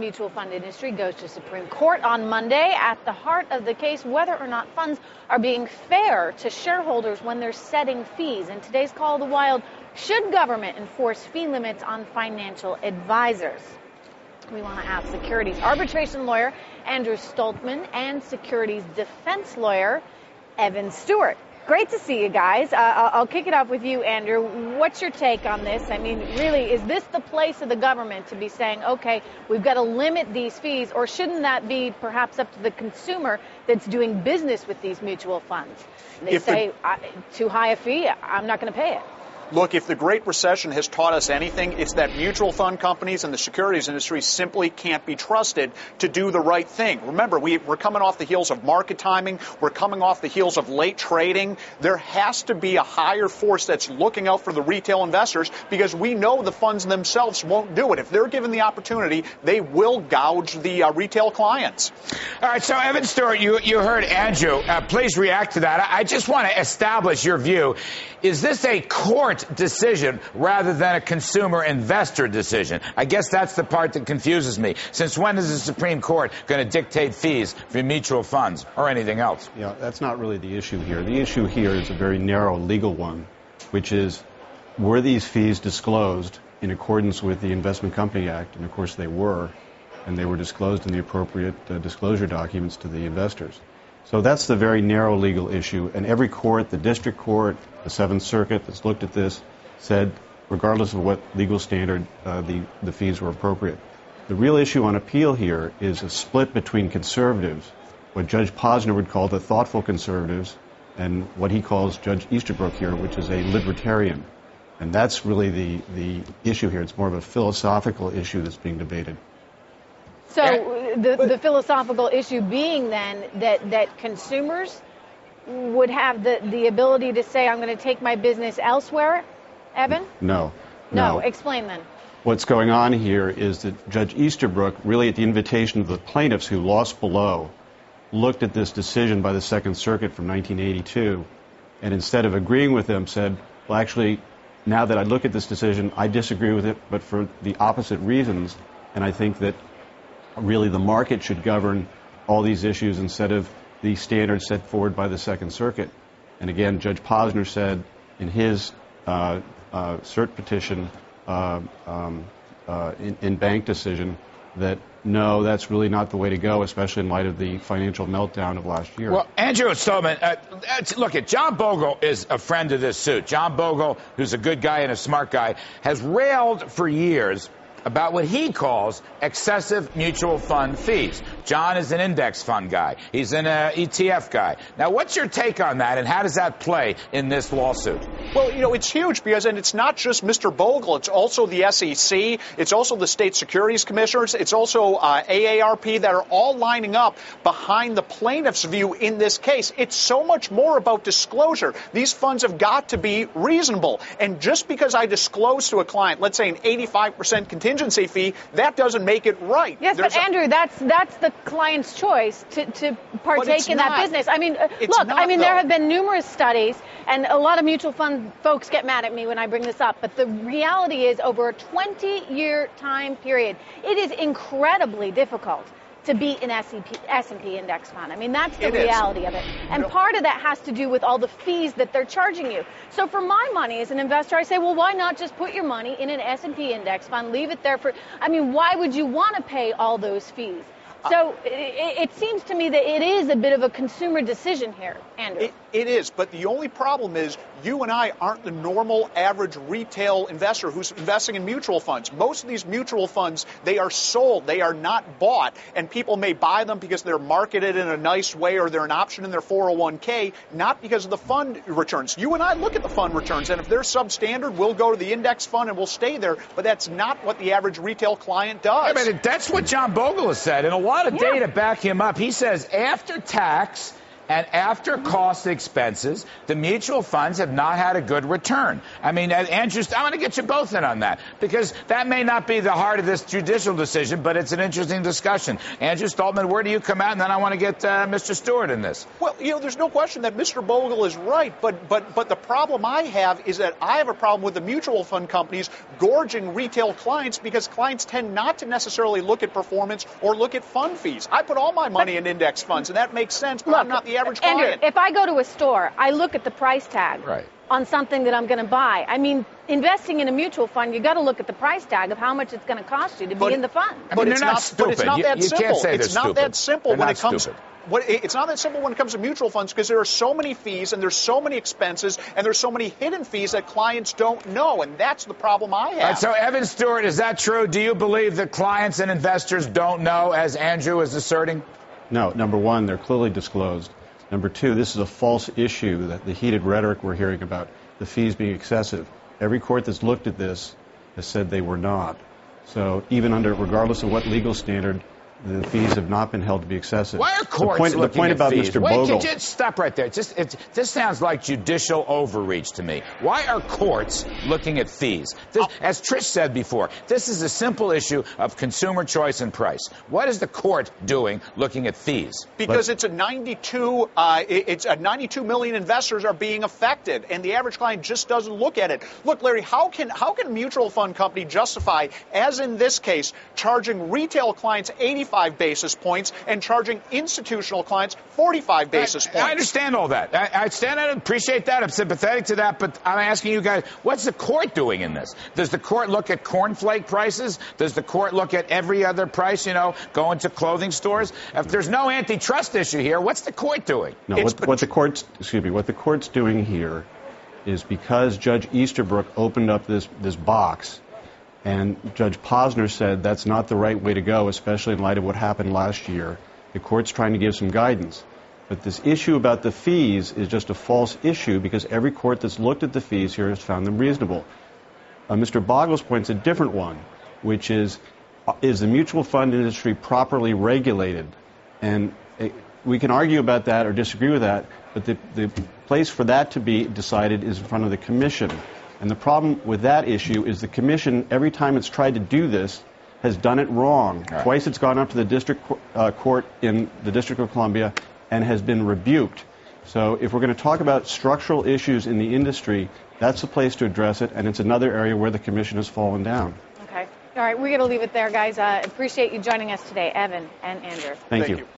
mutual fund industry goes to Supreme Court on Monday. At the heart of the case, whether or not funds are being fair to shareholders when they're setting fees. In today's Call of the Wild, should government enforce fee limits on financial advisors? We want to ask securities arbitration lawyer Andrew Stoltmann and securities defense lawyer Evan Stewart. Great to see you guys. I'll kick it off with you, Andrew. What's your take on this? I mean, really, is this the place of the government to be saying, okay, we've got to limit these fees, or shouldn't that be perhaps up to the consumer that's doing business with these mutual funds? They say, too high a fee, I'm not going to pay it. Look, if the Great Recession has taught us anything, it's that mutual fund companies and the securities industry simply can't be trusted to do the right thing. Remember, we're coming off the heels of market timing. We're coming off the heels of late trading. There has to be a higher force that's looking out for the retail investors, because we know the funds themselves won't do it. If they're given the opportunity, they will gouge the retail clients. All right, so Evan Stewart, you heard Andrew. Please react to that. I just want to establish your view. Is this a court decision rather than a consumer investor decision? I guess that's the part that confuses me. Since when is the Supreme Court going to dictate fees for mutual funds or anything else? Yeah, that's not really the issue here. The issue here is a very narrow legal one, which is, were these fees disclosed in accordance with the Investment Company Act? And of course they were, and they were disclosed in the appropriate disclosure documents to the investors. So that's the very narrow legal issue, and every court, the district court, the Seventh Circuit that's looked at this, said, regardless of what legal standard, the fees were appropriate. The real issue on appeal here is a split between conservatives, what Judge Posner would call the thoughtful conservatives, and what he calls Judge Easterbrook here, which is a libertarian. And that's really the issue here. It's more of a philosophical issue that's being debated. So the philosophical issue being then that consumers would have the ability to say, I'm going to take my business elsewhere, Evan? No. Explain then. What's going on here is that Judge Easterbrook, really at the invitation of the plaintiffs who lost below, looked at this decision by the Second Circuit from 1982, and instead of agreeing with them said, well, actually, now that I look at this decision, I disagree with it, but for the opposite reasons, and I think that really the market should govern all these issues instead of the standards set forward by the Second Circuit. And again, Judge Posner said in his cert petition in bank decision that no, that's really not the way to go, especially in light of the financial meltdown of last year. Well, Andrew Stoltmann, look, John Bogle is a friend of this suit. John Bogle, who's a good guy and a smart guy, has railed for years about what he calls excessive mutual fund fees. John is an index fund guy. He's an ETF guy. Now, what's your take on that, and how does that play in this lawsuit? Well, it's huge because, and it's not just Mr. Bogle. It's also the SEC. It's also the state securities commissioners. It's also AARP that are all lining up behind the plaintiff's view in this case. It's so much more about disclosure. These funds have got to be reasonable. And just because I disclose to a client, let's say an 85% contingency fee, that doesn't make it right. Yes, but Andrew, that's the client's choice to partake in that business. I mean, there have been numerous studies, and a lot of mutual fund folks get mad at me when I bring this up, but the reality is over a 20-year time period, it is incredibly difficult to beat an S&P index fund. I mean, that's the reality of it. And part of that has to do with all the fees that they're charging you. So for my money as an investor, I say, well, why not just put your money in an S&P index fund, leave it there why would you want to pay all those fees? So it seems to me that it is a bit of a consumer decision here, Andrew. It is, but the only problem is you and I aren't the normal average retail investor who's investing in mutual funds. Most of these mutual funds, they are sold. They are not bought, and people may buy them because they're marketed in a nice way or they're an option in their 401k, not because of the fund returns. You and I look at the fund returns, and if they're substandard, we'll go to the index fund and we'll stay there, but that's not what the average retail client does. Yeah, but that's what John Bogle has said, and a lot of data back him up. He says after tax, And after cost expenses, the mutual funds have not had a good return. I mean, Andrew, I want to get you both in on that, because that may not be the heart of this judicial decision, but it's an interesting discussion. Andrew Stoltmann, where do you come out? And then I want to get Mr. Stewart in this. Well, there's no question that Mr. Bogle is right, but the problem I have is that I have a problem with the mutual fund companies gorging retail clients, because clients tend not to necessarily look at performance or look at fund fees. I put all my money in index funds, and that makes sense, but I'm not the average client. Andrew, if I go to a store, I look at the price tag on something that I'm going to buy. I mean, investing in a mutual fund, you got to look at the price tag of how much it's going to cost you to be in the fund. But it's not stupid. But it's not that simple. Can't say it's not that simple when it comes. Stupid. It's not that simple when it comes to mutual funds, because there are so many fees and there's so many expenses and there's so many hidden fees that clients don't know, and that's the problem I have. All right, so Evan Stewart, is that true? Do you believe that clients and investors don't know, as Andrew is asserting? No. Number one, they're clearly disclosed. Number two, this is a false issue, that the heated rhetoric we're hearing about the fees being excessive. Every court that's looked at this has said they were not. So even regardless of what legal standard, the fees have not been held to be excessive. Why are courts the point at about fees? Mr. Bogle. Wait, stop right there. This sounds like judicial overreach to me. Why are courts looking at fees? As Trish said before, this is a simple issue of consumer choice and price. What is the court doing looking at fees? Because it's a 92 million investors are being affected, and the average client just doesn't look at it. Look, Larry, how can a mutual fund company justify, as in this case, charging retail clients 85 basis points and charging institutional clients 45 basis points? I understand all that. I stand and appreciate that. I'm sympathetic to that, but I'm asking you guys, what's the court doing in this? Does the court look at cornflake prices? Does the court look at every other price, going to clothing stores? If there's no antitrust issue here, what's the court doing? No, what the court's doing here is, because Judge Easterbrook opened up this box, and Judge Posner said that's not the right way to go, especially in light of what happened last year. The court's trying to give some guidance. But this issue about the fees is just a false issue, because every court that's looked at the fees here has found them reasonable. Mr. Bogle's point is a different one, which is the mutual fund industry properly regulated? And we can argue about that or disagree with that, but the place for that to be decided is in front of the commission. And the problem with that issue is the commission, every time it's tried to do this, has done it wrong. Right. Twice it's gone up to the district court in the District of Columbia and has been rebuked. So if we're going to talk about structural issues in the industry, that's the place to address it, and it's another area where the commission has fallen down. Okay. All right, we're going to leave it there, guys. Appreciate you joining us today, Evan and Andrew. Thank you.